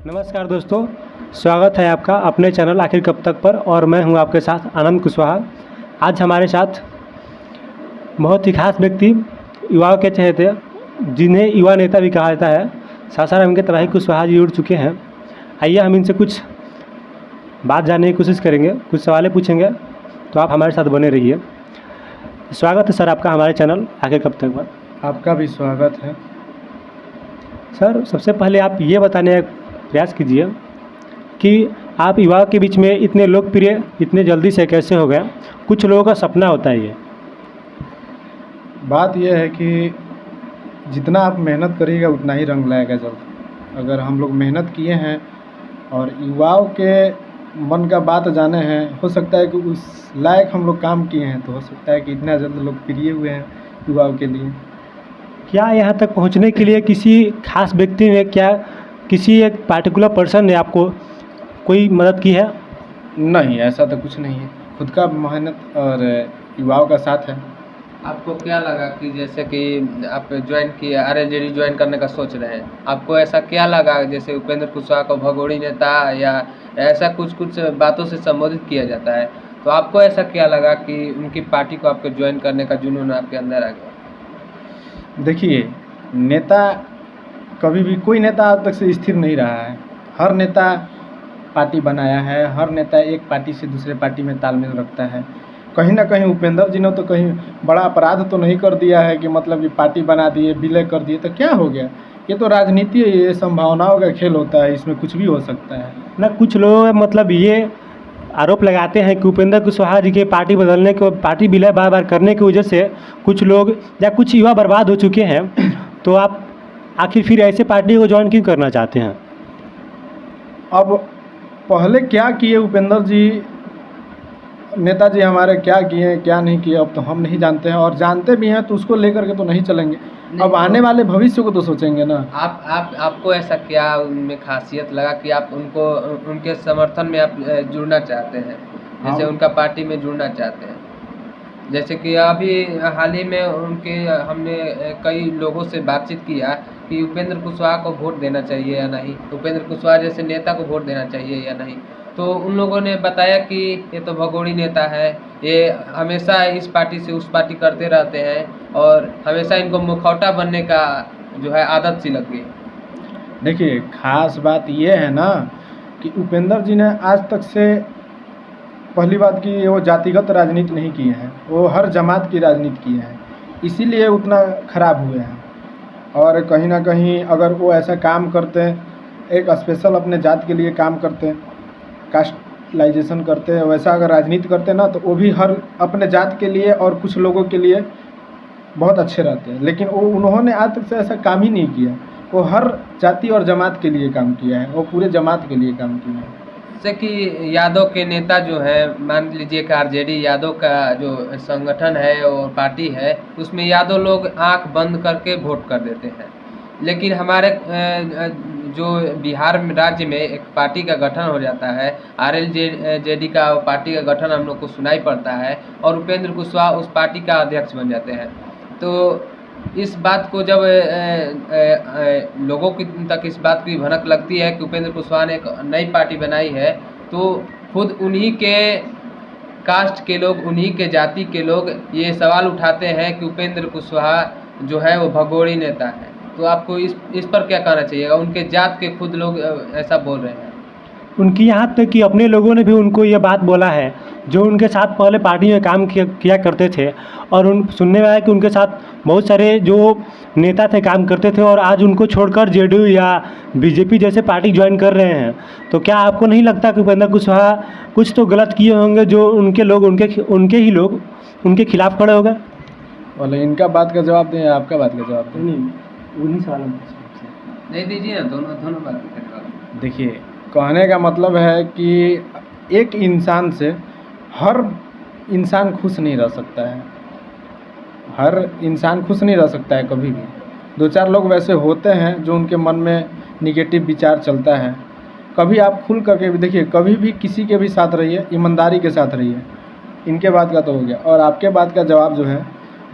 नमस्कार दोस्तों, स्वागत है आपका अपने चैनल आखिर कब तक पर। और मैं हूं आपके साथ आनंद कुशवाहा। आज हमारे साथ बहुत ही खास व्यक्ति, युवाओं के चहेते, जिन्हें युवा नेता भी कहा जाता है, सासाराम के तबाही कुशवाहा जी जुड़ चुके हैं। आइए हम इनसे कुछ बात जानने की कोशिश करेंगे, कुछ सवालें पूछेंगे, तो आप हमारे साथ बने रहिए। स्वागत है सर आपका हमारे चैनल आखिर कब तक पर। आपका भी स्वागत है। सर, सबसे पहले आप ये बताने का प्रयास कीजिए कि आप युवाओं के बीच में इतने लोकप्रिय इतने जल्दी से कैसे हो गए। कुछ लोगों का सपना होता है ये। बात यह है कि जितना आप मेहनत करिएगा उतना ही रंग लाएगा जल्द। अगर हम लोग मेहनत किए हैं और युवाओं के मन का बात जाने हैं, हो सकता है कि उस लायक हम लोग काम किए हैं, तो हो सकता है कि इतना जल्द लोकप्रिय हुए हैं युवाओं के लिए। क्या यहाँ तक पहुँचने के लिए किसी खास व्यक्ति ने, क्या किसी एक पार्टिकुलर पर्सन ने आपको कोई मदद की है? नहीं, ऐसा तो कुछ नहीं है, खुद का मेहनत और युवाओं का साथ है। आपको क्या लगा कि जैसे कि आप ज्वाइन किए, आरएलजेडी ज्वाइन करने का सोच रहे हैं, आपको ऐसा क्या लगा जैसे उपेंद्र कुशवाहा को भगोड़ी नेता या ऐसा कुछ बातों से संबोधित किया जाता है, तो आपको ऐसा क्या लगा कि उनकी पार्टी को आपको ज्वाइन करने का जुनून आपके अंदर आ गया? देखिए, नेता कभी भी, कोई नेता आज तक से स्थिर नहीं रहा है। हर नेता पार्टी बनाया है, हर नेता एक पार्टी से दूसरे पार्टी में तालमेल रखता है। कहीं ना कहीं उपेंद्र जी ने तो कहीं बड़ा अपराध तो नहीं कर दिया है कि मतलब ये पार्टी बना दिए, विलय कर दिए, तो क्या हो गया? ये तो राजनीति है, ये संभावनाओं का खेल होता है, इसमें कुछ भी हो सकता है ना। कुछ लोग मतलब ये आरोप लगाते हैं कि उपेंद्र कुशवाहा जी के पार्टी बदलने के, पार्टी विलय बार बार करने की वजह से कुछ लोग या कुछ युवा बर्बाद हो चुके हैं। तो आप आखिर फिर ऐसे पार्टी को ज्वाइन क्यों करना चाहते हैं? अब पहले क्या किए उपेंद्र जी, नेताजी हमारे क्या किए क्या नहीं किए, अब तो हम नहीं जानते हैं, और जानते भी हैं तो उसको लेकर के तो नहीं चलेंगे। अब आने वाले भविष्य को तो सोचेंगे ना। आपको ऐसा क्या उनमें खासियत लगा कि आप उनको, उनके समर्थन में आप जुड़ना चाहते हैं, जैसे उनका पार्टी में जुड़ना चाहते हैं? जैसे कि अभी हाल ही में उनके, हमने कई लोगों से बातचीत किया कि उपेंद्र कुशवाहा को वोट देना चाहिए या नहीं, उपेंद्र कुशवाहा जैसे नेता को वोट देना चाहिए या नहीं। तो उन लोगों ने बताया कि ये तो भगोड़ी नेता है, ये हमेशा इस पार्टी से उस पार्टी करते रहते हैं और हमेशा इनको मुखौटा बनने का जो है आदत सी लग गई। देखिए, खास बात ये है ना कि उपेंद्र जी ने आज तक से, पहली बात कि वो जातिगत राजनीति नहीं किए हैं, वो हर जमात की राजनीति किए हैं, इसीलिए उतना खराब हुए हैं। और कहीं ना कहीं अगर वो ऐसा काम करते हैं, एक स्पेशल अपने जात के लिए काम करते हैं, कास्टलाइजेशन करते हैं, वैसा अगर राजनीति करते हैं ना, तो वो भी हर अपने जात के लिए और कुछ लोगों के लिए बहुत अच्छे रहते हैं। लेकिन वो, उन्होंने आज तक से ऐसा काम ही नहीं किया। वो हर जाति और जमात के लिए काम किया है, वो पूरे जमात के लिए काम किया है। जैसे कि यादव के नेता जो है, मान लीजिए कि आरजेडी यादव का जो संगठन है और पार्टी है, उसमें यादव लोग आंख बंद करके वोट कर देते हैं। लेकिन हमारे जो बिहार में, राज्य में एक पार्टी का गठन हो जाता है, आरएलजेडी का पार्टी का गठन हम लोग को सुनाई पड़ता है और उपेंद्र कुशवाहा उस पार्टी का अध्यक्ष बन जाते हैं। तो इस बात को जब लोगों की तक इस बात की भनक लगती है कि उपेंद्र कुशवाहा ने एक नई पार्टी बनाई है, तो खुद उन्हीं के कास्ट के लोग, उन्हीं के जाति के लोग ये सवाल उठाते हैं कि उपेंद्र कुशवाहा जो है वो भगोड़ी नेता है। तो आपको इस पर क्या कहना चाहिए? उनके जात के खुद लोग ऐसा बोल रहे हैं। उनकी यहाँ तक कि अपने लोगों ने भी उनको ये बात बोला है, जो उनके साथ पहले पार्टी में काम किया करते थे। और उन सुनने में आया कि उनके साथ बहुत सारे जो नेता थे काम करते थे और आज उनको छोड़कर जेडीयू या बीजेपी जैसे पार्टी ज्वाइन कर रहे हैं। तो क्या आपको नहीं लगता कि उपेंद्र कुशवाहा कुछ तो गलत किए होंगे, जो उनके लोग, उनके ही लोग उनके खिलाफ खड़े हो गए? बोले इनका बात का जवाब दें, आपका बात का जवाब दें? उन्हीं सवालों नहीं दीजिए ना, दोनों बात करें। देखिए, कहने का मतलब है कि एक इंसान से हर इंसान खुश नहीं रह सकता है, हर इंसान खुश नहीं रह सकता है कभी भी। दो चार लोग वैसे होते हैं जो उनके मन में निगेटिव विचार चलता है। कभी आप खुल करके भी देखिए, कभी भी किसी के भी साथ रहिए, ईमानदारी के साथ रहिए। इनके बात का तो हो गया। और आपके बात का जवाब जो है,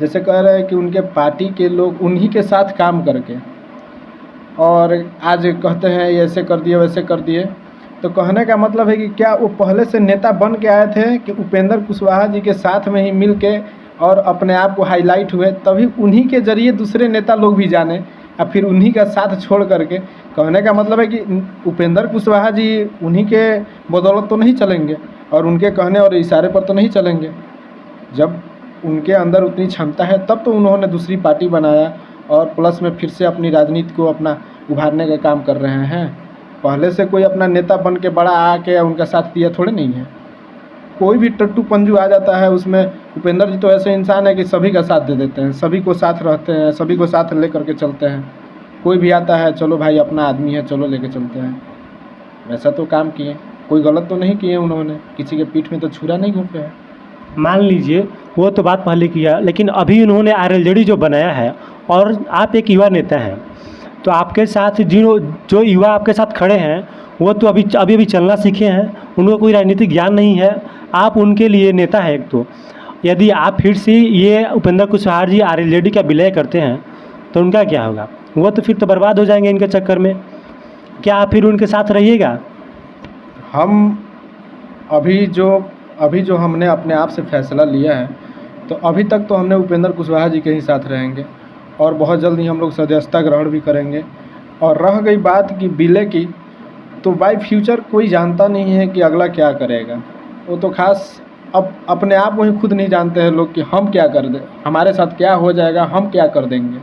जैसे कह रहे हैं कि उनके पार्टी के लोग उन्हीं के साथ काम करके और आज कहते हैं ये ऐसे कर दिए वैसे कर दिए। तो कहने का मतलब है कि क्या वो पहले से नेता बन के आए थे कि उपेंद्र कुशवाहा जी के साथ में ही मिल के और अपने आप को हाईलाइट हुए, तभी उन्हीं के ज़रिए दूसरे नेता लोग भी जाने और फिर उन्हीं का साथ छोड़ करके? कहने का मतलब है कि उपेंद्र कुशवाहा जी उन्हीं के बदौलत तो नहीं चलेंगे और उनके कहने और इशारे पर तो नहीं चलेंगे। जब उनके अंदर उतनी क्षमता है तब तो उन्होंने दूसरी पार्टी बनाया और प्लस में फिर से अपनी राजनीति को अपना उभारने का काम कर रहे हैं। पहले से कोई अपना नेता बन के बड़ा आके उनका साथ दिया थोड़े नहीं है। कोई भी टट्टू पंजू आ जाता है उसमें। उपेंद्र जी तो ऐसे इंसान है कि सभी का साथ दे देते हैं, सभी को साथ रहते हैं, सभी को साथ ले करके चलते हैं। कोई भी आता है चलो भाई अपना आदमी है चलो लेके चलते हैं। वैसा तो काम किए, कोई गलत तो नहीं किए उन्होंने, किसी के पीठ में तो छुरा नहीं घोंपे हैं। मान लीजिए वो तो बात पहले किया, लेकिन अभी उन्होंने RLJD जो बनाया है और आप एक युवा नेता हैं, तो आपके साथ जो युवा आपके साथ खड़े हैं वो तो अभी चलना सीखे हैं, उनको कोई राजनीतिक ज्ञान नहीं है। आप उनके लिए नेता हैं एक तो। यदि आप फिर से ये उपेंद्र कुशवाहा जी RLJD का विलय करते हैं तो उनका क्या होगा? वो तो फिर तो बर्बाद हो जाएंगे इनके चक्कर में। क्या आप फिर उनके साथ रहिएगा? हम अभी जो हमने अपने आप से फैसला लिया है तो अभी तक तो हमने उपेंद्र कुशवाहा जी के ही साथ रहेंगे और बहुत जल्द ही हम लोग सदस्यता ग्रहण भी करेंगे। और रह गई बात कि विलय की, तो बाय फ्यूचर कोई जानता नहीं है कि अगला क्या करेगा। वो तो खास अब अपने आप को ही खुद नहीं जानते हैं लोग कि हम क्या कर दें, हमारे साथ क्या हो जाएगा, हम क्या कर देंगे।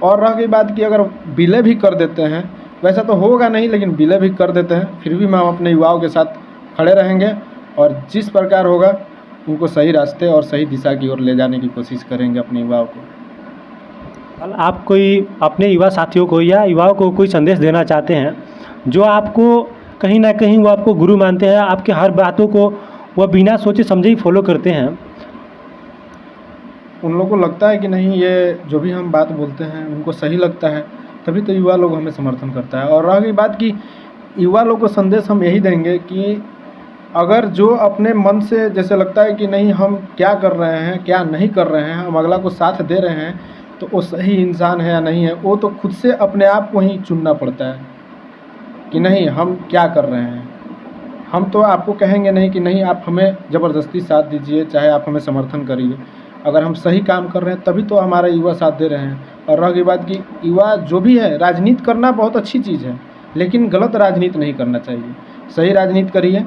और रह गई बात कि अगर विलय भी कर देते हैं, वैसा तो होगा नहीं, लेकिन विलय भी कर देते हैं, फिर भी हम अपने युवाओं के साथ खड़े रहेंगे और जिस प्रकार होगा उनको सही रास्ते और सही दिशा की ओर ले जाने की कोशिश करेंगे अपने युवाओं को। आप कोई अपने युवा साथियों को या युवाओं को कोई संदेश देना चाहते हैं जो आपको कहीं ना कहीं वो आपको गुरु मानते हैं, आपके हर बातों को वो बिना सोचे समझे ही फॉलो करते हैं? उन लोगों को लगता है कि नहीं ये जो भी हम बात बोलते हैं उनको सही लगता है, तभी तो युवा लोग हमें समर्थन करता है। और रह गई बात कि युवा लोग को संदेश हम यही देंगे कि अगर जो अपने मन से जैसे लगता है कि नहीं हम क्या कर रहे हैं क्या नहीं कर रहे हैं, हम अगला को साथ दे रहे हैं, तो वो सही इंसान है या नहीं है, वो तो खुद से अपने आप को ही चुनना पड़ता है कि नहीं हम क्या कर रहे हैं। हम तो आपको कहेंगे नहीं कि नहीं आप हमें ज़बरदस्ती साथ दीजिए, चाहे आप हमें समर्थन करिए। अगर हम सही काम कर रहे हैं तभी तो हमारे युवा साथ दे रहे हैं। और रह गई बात कि युवा जो भी है, राजनीति करना बहुत अच्छी चीज़ है, लेकिन गलत राजनीति नहीं करना चाहिए। सही राजनीति करिए,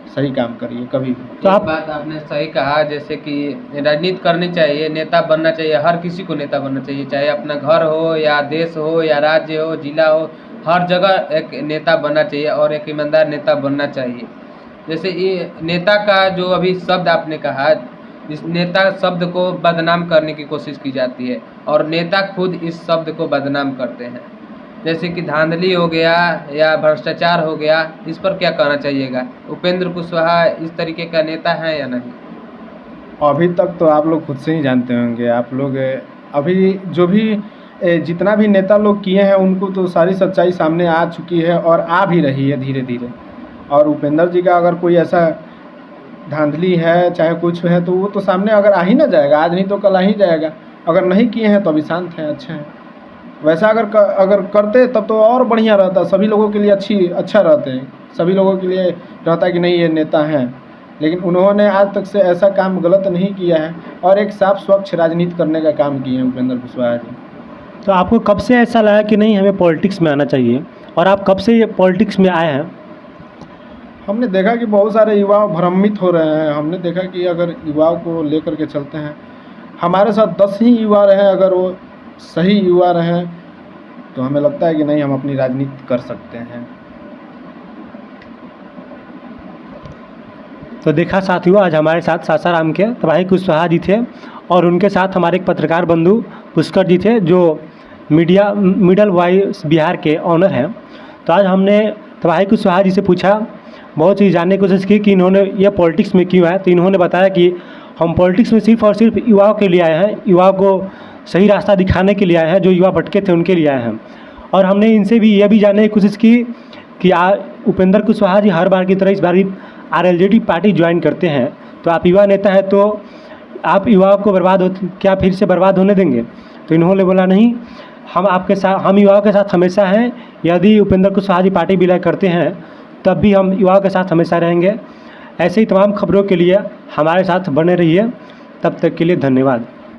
सही काम करिए कभी भी। तो आप बात आपने सही कहा, जैसे कि राजनीति करनी चाहिए, नेता बनना चाहिए, हर किसी को नेता बनना चाहिए, चाहे अपना घर हो या देश हो या राज्य हो जिला हो, हर जगह एक नेता बनना चाहिए और एक ईमानदार नेता बनना चाहिए। जैसे ये नेता का जो अभी शब्द आपने कहा, इस नेता शब्द को बदनाम करने की कोशिश की जाती है और नेता खुद इस शब्द को बदनाम करते हैं। जैसे कि धांधली हो गया या भ्रष्टाचार हो गया, इस पर क्या कहना चाहिएगा? उपेंद्र कुशवाहा इस तरीके का नेता है या नहीं? अभी तक तो आप लोग खुद से ही जानते होंगे। आप लोग अभी जो भी जितना भी नेता लोग किए हैं उनको तो सारी सच्चाई सामने आ चुकी है और आ भी रही है धीरे धीरे। और उपेंद्र जी का अगर कोई ऐसा धांधली है चाहे कुछ है तो वो तो सामने अगर आ ही ना जाएगा, आज नहीं तो कल आ ही जाएगा। अगर नहीं किए हैं तो अभी शांत हैं, अच्छे हैं। वैसा अगर करते तब तो और बढ़िया रहता, सभी लोगों के लिए अच्छा रहते हैं, सभी लोगों के लिए रहता कि नहीं ये नेता हैं। लेकिन उन्होंने आज तक से ऐसा काम गलत नहीं किया है और एक साफ स्वच्छ राजनीति करने का काम किए हैं उपेंद्र कुशवाहा जी। तो आपको कब से ऐसा लगा कि नहीं हमें पॉलिटिक्स में आना चाहिए, और आप कब से ये पॉलिटिक्स में आए हैं? हमने देखा कि बहुत सारे युवा भ्रमित हो रहे हैं। हमने देखा कि अगर युवाओं को लेकर के चलते हैं, हमारे साथ 10 ही युवा रहे, अगर वो सही युवा रहे तो हमें लगता है कि नहीं हम अपनी राजनीति कर सकते हैं। तो देखा साथियों, आज हमारे साथ सासाराम के तबाही कुशवाहा जी थे और उनके साथ हमारे एक पत्रकार बंधु पुष्कर जी थे जो मिडल वॉइस बिहार के ऑनर हैं। तो आज हमने तबाही कुशवाहा जी से पूछा, बहुत चीज़ जानने की कोशिश की कि इन्होंने ये पॉलिटिक्स में क्यों आए। तो इन्होंने बताया कि हम पॉलिटिक्स में सिर्फ और सिर्फ युवाओं के लिए आए हैं, युवाओं को सही रास्ता दिखाने के लिए आए हैं, जो युवा भटके थे उनके लिए आए हैं। और हमने इनसे भी ये भी जानने की कोशिश की कि उपेंद्र कुशवाहा जी हर बार की तरह इस बार भी RLJD पार्टी ज्वाइन करते हैं, तो आप युवा नेता हैं तो आप युवाओं को क्या फिर से बर्बाद होने देंगे? तो इन्होंने बोला नहीं, हम युवाओं के साथ हमेशा हैं। यदि उपेंद्र कुशवाहा जी पार्टी विलय करते हैं तब भी हम युवाओं के साथ हमेशा रहेंगे। ऐसे ही तमाम खबरों के लिए हमारे साथ बने रहिए। तब तक के लिए धन्यवाद।